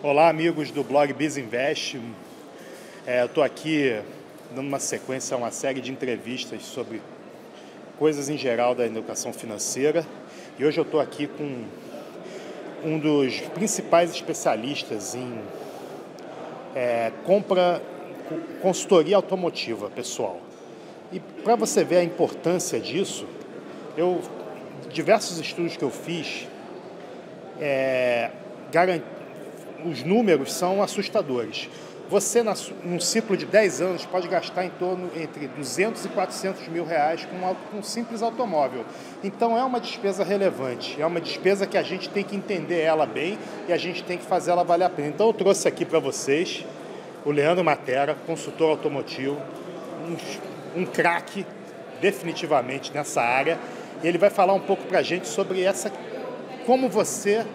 Olá, amigos do blog BizInvest. Eu estou aqui dando uma sequência a uma série de entrevistas sobre coisas em geral da educação financeira. E hoje eu estou aqui com um dos principais especialistas em consultoria automotiva, pessoal. E para você ver a importância disso, diversos estudos que eu fiz, os números são assustadores. Você, num ciclo de 10 anos, pode gastar em torno entre 200 e 400 mil reais com um simples automóvel. Então, é uma despesa relevante, é uma despesa que a gente tem que entender ela bem e a gente tem que fazer ela valer a pena. Então, eu trouxe aqui para vocês o Leandro Matera, consultor automotivo, um craque definitivamente nessa área. E ele vai falar um pouco para a gente sobre como você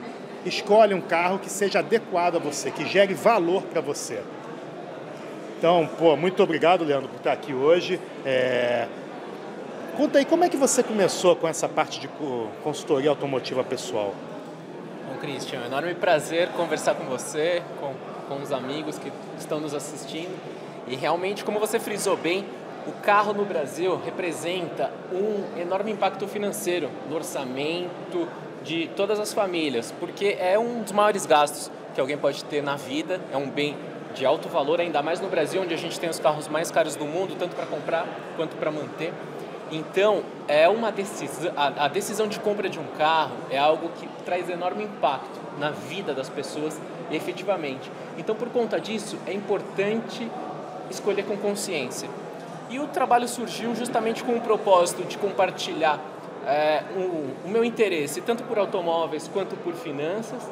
escolhe um carro que seja adequado a você, que gere valor para você. Então, muito obrigado, Leandro, por estar aqui hoje. Conta aí, como é que você começou com essa parte de consultoria automotiva pessoal? Bom, Christian, é um enorme prazer conversar com você, com os amigos que estão nos assistindo. E realmente, como você frisou bem, o carro no Brasil representa um enorme impacto financeiro no orçamento de todas as famílias, porque é um dos maiores gastos que alguém pode ter na vida, é um bem de alto valor, ainda mais no Brasil, onde a gente tem os carros mais caros do mundo, tanto para comprar quanto para manter. Então, é uma decisão, a decisão de compra de um carro é algo que traz enorme impacto na vida das pessoas, efetivamente. Então, por conta disso, é importante escolher com consciência. E o trabalho surgiu justamente com o propósito de compartilhar o meu interesse, tanto por automóveis quanto por finanças,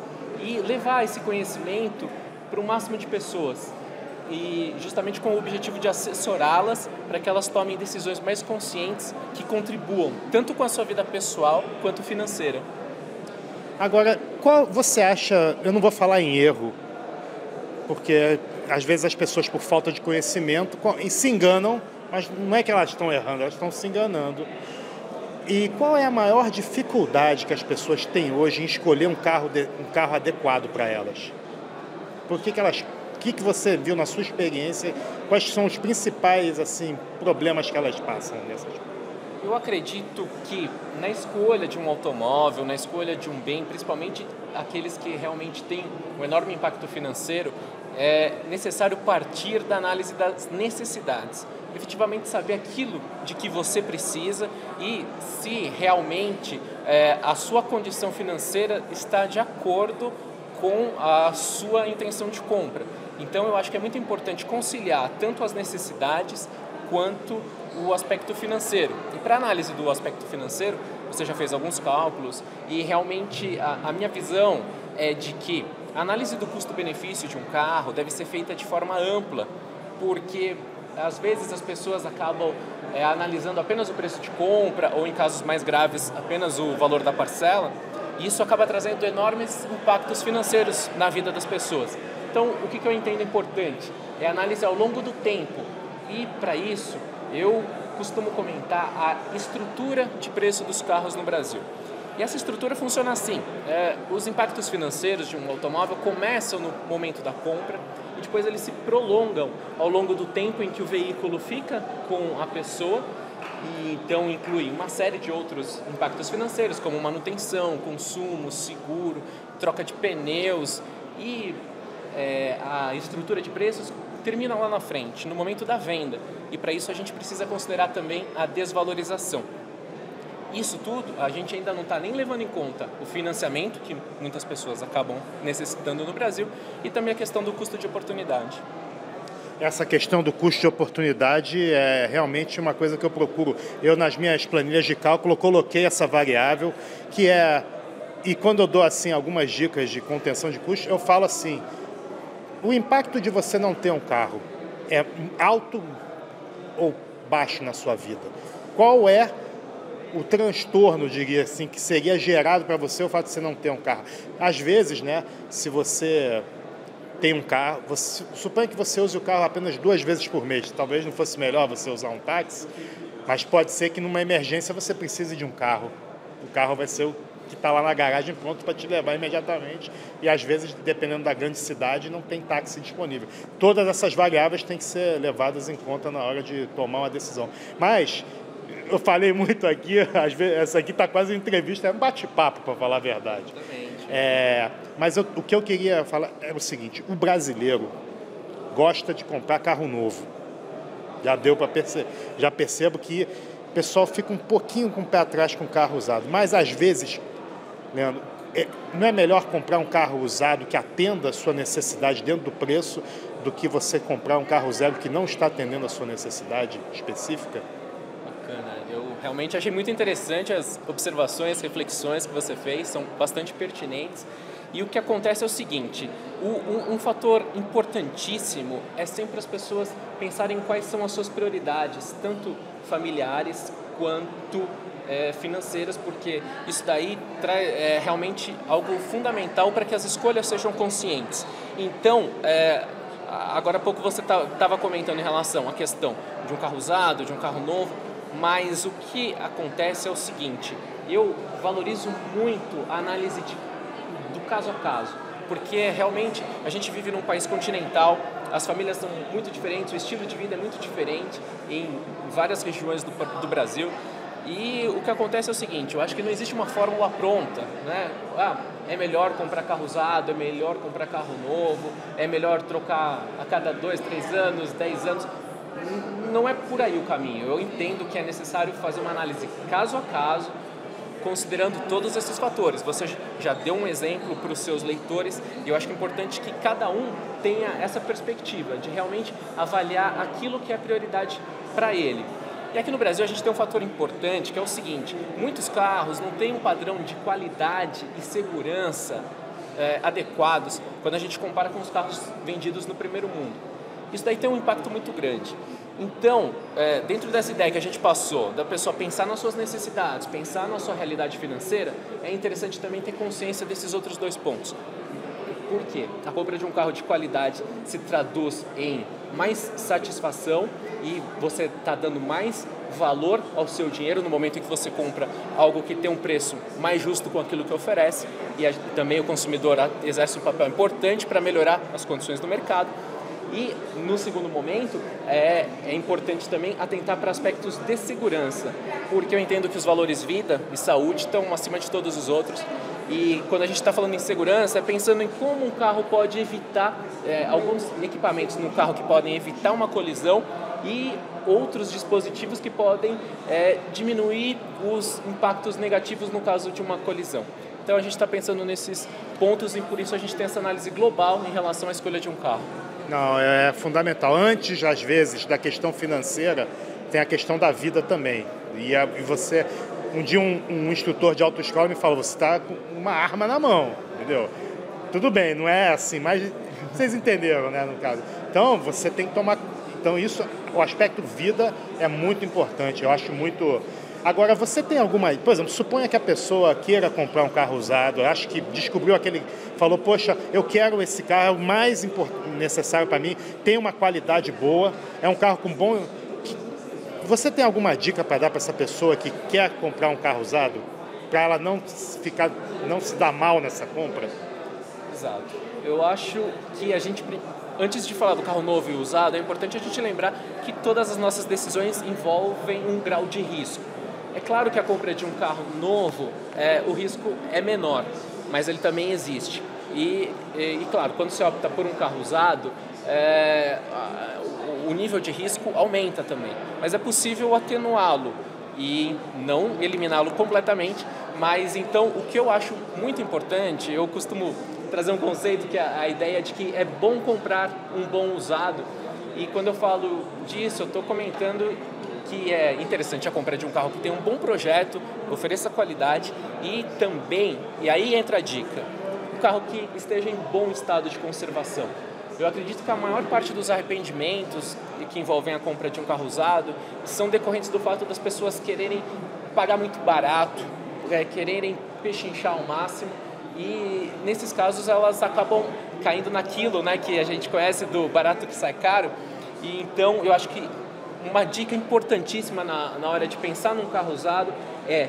e levar esse conhecimento para o máximo de pessoas. E justamente com o objetivo de assessorá-las para que elas tomem decisões mais conscientes que contribuam tanto com a sua vida pessoal quanto financeira. Agora, qual você acha, eu não vou falar em erro, porque às vezes as pessoas, por falta de conhecimento, se enganam, mas não é que elas estão errando, elas estão se enganando. E qual é a maior dificuldade que as pessoas têm hoje em escolher um carro adequado para elas? O que você viu na sua experiência? Quais são os principais problemas que elas passam nessas? Eu acredito que na escolha de um automóvel, na escolha de um bem, principalmente aqueles que realmente têm um enorme impacto financeiro, é necessário partir da análise das necessidades. Efetivamente saber aquilo de que você precisa e se realmente a sua condição financeira está de acordo com a sua intenção de compra. Então, eu acho que é muito importante conciliar tanto as necessidades quanto o aspecto financeiro. E para a análise do aspecto financeiro, você já fez alguns cálculos e realmente a minha visão é de que a análise do custo-benefício de um carro deve ser feita de forma ampla, porque às vezes as pessoas acabam analisando apenas o preço de compra ou, em casos mais graves, apenas o valor da parcela, e isso acaba trazendo enormes impactos financeiros na vida das pessoas. Então, o que eu entendo importante é a análise ao longo do tempo, e para isso eu costumo comentar a estrutura de preço dos carros no Brasil. E essa estrutura funciona assim: os impactos financeiros de um automóvel começam no momento da compra e depois eles se prolongam ao longo do tempo em que o veículo fica com a pessoa, e então inclui uma série de outros impactos financeiros, como manutenção, consumo, seguro, troca de pneus, e a estrutura de preços termina lá na frente, no momento da venda, e para isso a gente precisa considerar também a desvalorização. Isso tudo, a gente ainda não está nem levando em conta o financiamento, que muitas pessoas acabam necessitando no Brasil, e também a questão do custo de oportunidade. Essa questão do custo de oportunidade é realmente uma coisa que eu procuro. Eu, nas minhas planilhas de cálculo, coloquei essa variável, e quando eu dou algumas dicas de contenção de custos, eu falo assim: o impacto de você não ter um carro é alto ou baixo na sua vida? Qual é o transtorno, diria assim, que seria gerado para você o fato de você não ter um carro? Às vezes, se você tem um carro, suponha que você use o carro apenas 2 vezes por mês. Talvez não fosse melhor você usar um táxi, mas pode ser que numa emergência você precise de um carro. O carro vai ser o que está lá na garagem pronto para te levar imediatamente e às vezes, dependendo da grande cidade, não tem táxi disponível. Todas essas variáveis têm que ser levadas em conta na hora de tomar uma decisão. Mas eu falei muito aqui, às vezes, essa aqui está quase uma entrevista, é um bate-papo, para falar a verdade. Mas o que eu queria falar é o seguinte, o brasileiro gosta de comprar carro novo. Já deu para perceber, já percebo que o pessoal fica um pouquinho com o pé atrás com carro usado, mas às vezes, Leandro, não é melhor comprar um carro usado que atenda a sua necessidade dentro do preço do que você comprar um carro zero que não está atendendo a sua necessidade específica? Bacana. Eu realmente achei muito interessante as observações, as reflexões que você fez, são bastante pertinentes. E o que acontece é o seguinte, um fator importantíssimo é sempre as pessoas pensarem quais são as suas prioridades, tanto familiares quanto financeiras, porque isso daí é realmente algo fundamental para que as escolhas sejam conscientes. Então, agora há pouco você estava comentando em relação à questão de um carro usado, de um carro novo, mas o que acontece é o seguinte, eu valorizo muito a análise do caso a caso, porque realmente a gente vive num país continental, as famílias são muito diferentes, o estilo de vida é muito diferente em várias regiões do Brasil. E o que acontece é o seguinte, eu acho que não existe uma fórmula pronta, né? É melhor comprar carro usado, é melhor comprar carro novo, é melhor trocar a cada 2, 3 anos, 10 anos. Não é por aí o caminho. Eu entendo que é necessário fazer uma análise caso a caso, considerando todos esses fatores. Você já deu um exemplo para os seus leitores e eu acho que é importante que cada um tenha essa perspectiva de realmente avaliar aquilo que é prioridade para ele. E aqui no Brasil a gente tem um fator importante que é o seguinte, muitos carros não têm um padrão de qualidade e segurança adequados quando a gente compara com os carros vendidos no primeiro mundo. Isso daí tem um impacto muito grande. Então, dentro dessa ideia que a gente passou, da pessoa pensar nas suas necessidades, pensar na sua realidade financeira, é interessante também ter consciência desses outros dois pontos. Por quê? A compra de um carro de qualidade se traduz em mais satisfação e você está dando mais valor ao seu dinheiro no momento em que você compra algo que tem um preço mais justo com aquilo que oferece e também o consumidor exerce um papel importante para melhorar as condições do mercado. E, no segundo momento, é importante também atentar para aspectos de segurança, porque eu entendo que os valores vida e saúde estão acima de todos os outros. E quando a gente está falando em segurança, é pensando em como um carro pode evitar, alguns equipamentos no carro que podem evitar uma colisão e outros dispositivos que podem diminuir os impactos negativos no caso de uma colisão. Então a gente está pensando nesses pontos e por isso a gente tem essa análise global em relação à escolha de um carro. Não, é fundamental. Antes, às vezes, da questão financeira, tem a questão da vida também. E você, um dia um instrutor de autoescola me falou, você está com uma arma na mão, entendeu? Tudo bem, não é assim, mas vocês entenderam, né, no caso. Então, você tem que tomar... Então, isso, o aspecto vida é muito importante, eu acho muito... Agora, você tem alguma... Por exemplo, suponha que a pessoa queira comprar um carro usado, acho que descobriu aquele... Falou, poxa, eu quero esse carro, é o mais necessário para mim, tem uma qualidade boa, é um carro com bom... Você tem alguma dica para dar para essa pessoa que quer comprar um carro usado? Para ela não se dar mal nessa compra? Exato. Eu acho que a gente... Antes de falar do carro novo e usado, é importante a gente lembrar que todas as nossas decisões envolvem um grau de risco. É claro que a compra de um carro novo, o risco é menor, mas ele também existe. E claro, quando você opta por um carro usado, o nível de risco aumenta também. Mas é possível atenuá-lo e não eliminá-lo completamente. Mas então, o que eu acho muito importante, eu costumo trazer um conceito que é a ideia de que é bom comprar um bom usado. E quando eu falo disso, eu estou comentando que é interessante a compra de um carro que tem um bom projeto, ofereça qualidade e também, e aí entra a dica, um carro que esteja em bom estado de conservação. Eu acredito que a maior parte dos arrependimentos que envolvem a compra de um carro usado são decorrentes do fato das pessoas quererem pagar muito barato, quererem pechinchar ao máximo e nesses casos elas acabam caindo naquilo, né, que a gente conhece do barato que sai caro. E então eu acho que uma dica importantíssima na hora de pensar num carro usado é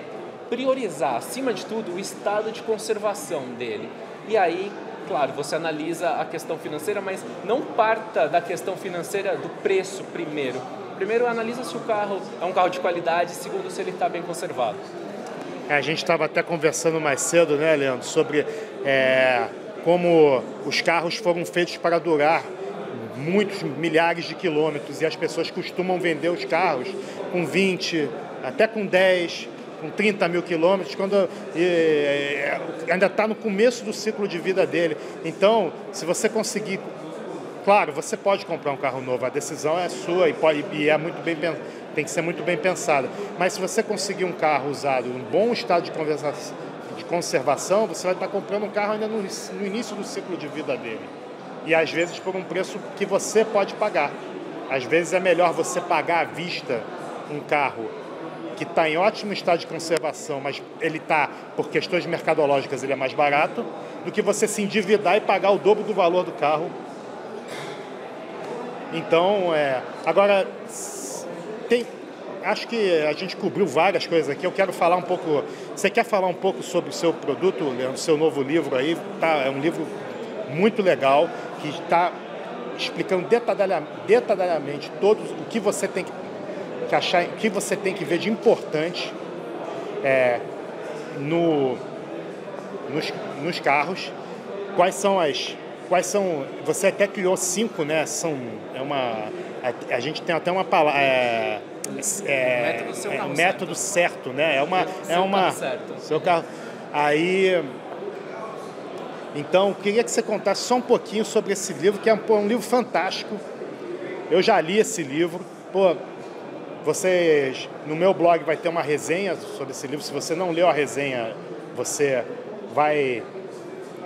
priorizar, acima de tudo, o estado de conservação dele. E aí, claro, você analisa a questão financeira, mas não parta da questão financeira do preço primeiro. Primeiro, analisa se o carro é um carro de qualidade, segundo, se ele está bem conservado. A gente estava até conversando mais cedo, né, Leandro, sobre como os carros foram feitos para durar muitos milhares de quilômetros e as pessoas costumam vender os carros com 20, até com 10, com 30 mil quilômetros, quando ainda está no começo do ciclo de vida dele. Então, se você conseguir... Claro, você pode comprar um carro novo, a decisão é sua e é muito bem, tem que ser muito bem pensada. Mas se você conseguir um carro usado em bom estado de conservação, você vai estar comprando um carro ainda no início do ciclo de vida dele. E às vezes por um preço que você pode pagar. Às vezes é melhor você pagar à vista um carro que está em ótimo estado de conservação, mas ele está, por questões mercadológicas, ele é mais barato, do que você se endividar e pagar o dobro do valor do carro. Então, agora, acho que a gente cobriu várias coisas aqui. Eu quero falar um pouco... Você quer falar um pouco sobre o seu produto, Leandro, seu novo livro aí? É um livro muito legal, que está explicando detalhadamente todo o que você tem que achar, o que você tem que ver de importante nos carros, quais são... Você até criou 5, né? A gente tem até uma palavra... método certo, né? Seu carro. Aí... Então, queria que você contasse só um pouquinho sobre esse livro, que é um livro fantástico. Eu já li esse livro. No meu blog vai ter uma resenha sobre esse livro. Se você não leu a resenha, você vai...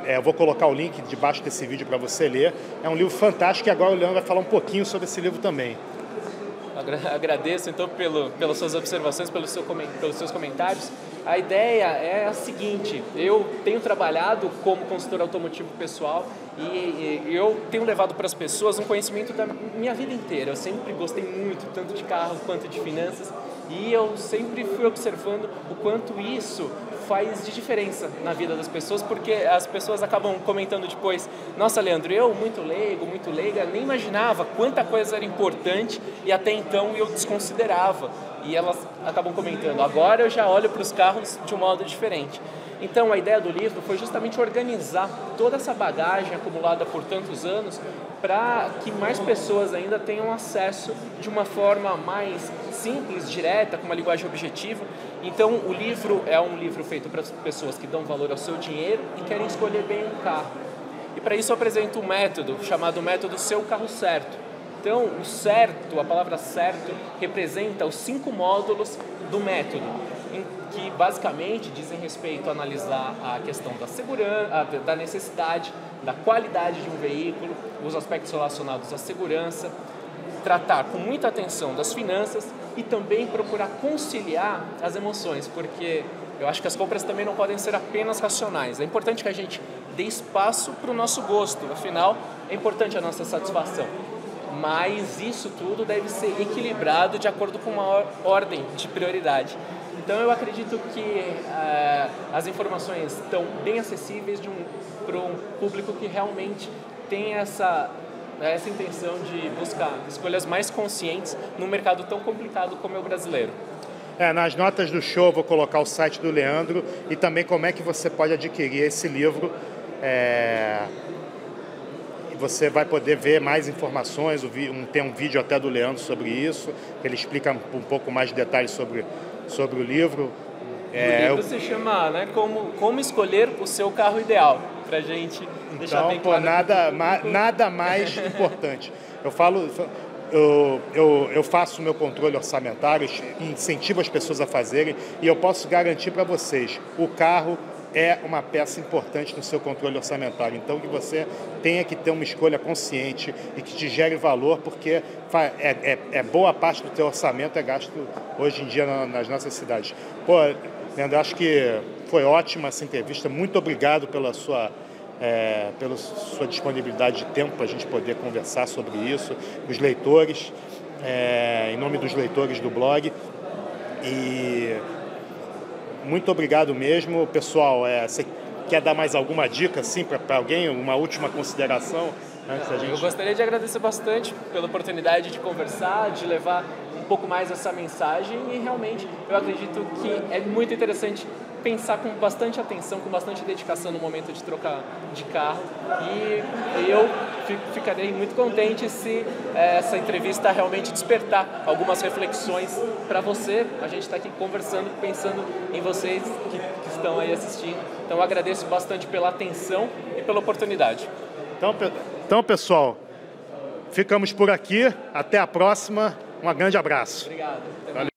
eu vou colocar o link debaixo desse vídeo para você ler. É um livro fantástico e agora o Leandro vai falar um pouquinho sobre esse livro também. Agradeço, então, pelas suas observações, pelos seus comentários. A ideia é a seguinte: eu tenho trabalhado como consultor automotivo pessoal e eu tenho levado para as pessoas um conhecimento da minha vida inteira. Eu sempre gostei muito, tanto de carro quanto de finanças, e eu sempre fui observando o quanto isso faz de diferença na vida das pessoas, porque as pessoas acabam comentando depois: nossa, Leandro, eu muito leigo, muito leiga, nem imaginava quanta coisa era importante e até então eu desconsiderava. E elas acabam comentando: agora eu já olho para os carros de um modo diferente. Então a ideia do livro foi justamente organizar toda essa bagagem acumulada por tantos anos para que mais pessoas ainda tenham acesso de uma forma mais simples, direta, com uma linguagem objetiva. Então o livro é um livro feito para as pessoas que dão valor ao seu dinheiro e querem escolher bem um carro. E para isso eu apresento um método chamado método Seu Carro Certo. Então o certo, a palavra certo, representa os 5 módulos do método, que basicamente dizem respeito a analisar a questão da segurança, da necessidade, da qualidade de um veículo, os aspectos relacionados à segurança, tratar com muita atenção das finanças e também procurar conciliar as emoções, porque eu acho que as compras também não podem ser apenas racionais. É importante que a gente dê espaço para o nosso gosto, afinal é importante a nossa satisfação. Mas isso tudo deve ser equilibrado de acordo com uma ordem de prioridade. Então eu acredito que as informações estão bem acessíveis para um público que realmente tem essa intenção de buscar escolhas mais conscientes num mercado tão complicado como é o brasileiro. Nas notas do show eu vou colocar o site do Leandro e também como é que você pode adquirir esse livro. Você vai poder ver mais informações, tem um vídeo até do Leandro sobre isso, que ele explica um pouco mais de detalhes sobre o livro. O livro se chama, né, como escolher o seu carro ideal, pra gente deixar bem claro. Nada mais importante. Eu faço o meu controle orçamentário, incentivo as pessoas a fazerem, e eu posso garantir para vocês, o carro é uma peça importante no seu controle orçamentário. Então, que você tenha que ter uma escolha consciente e que te gere valor, porque boa parte do teu orçamento é gasto hoje em dia nas nossas cidades. Leandro, acho que foi ótima essa entrevista. Muito obrigado pela sua disponibilidade de tempo para a gente poder conversar sobre isso, os leitores, em nome dos leitores do blog. E Muito obrigado mesmo. Pessoal, você quer dar mais alguma dica assim, para alguém? Uma última consideração? Antes da gente... Eu gostaria de agradecer bastante pela oportunidade de conversar, de levar um pouco mais essa mensagem e realmente eu acredito que é muito interessante pensar com bastante atenção, com bastante dedicação no momento de trocar de carro e eu ficarei muito contente se essa entrevista realmente despertar algumas reflexões para você. A gente está aqui conversando, pensando em vocês que estão aí assistindo. Então eu agradeço bastante pela atenção e pela oportunidade. Então, pessoal, ficamos por aqui. Até a próxima. Um grande abraço. Obrigado. Valeu.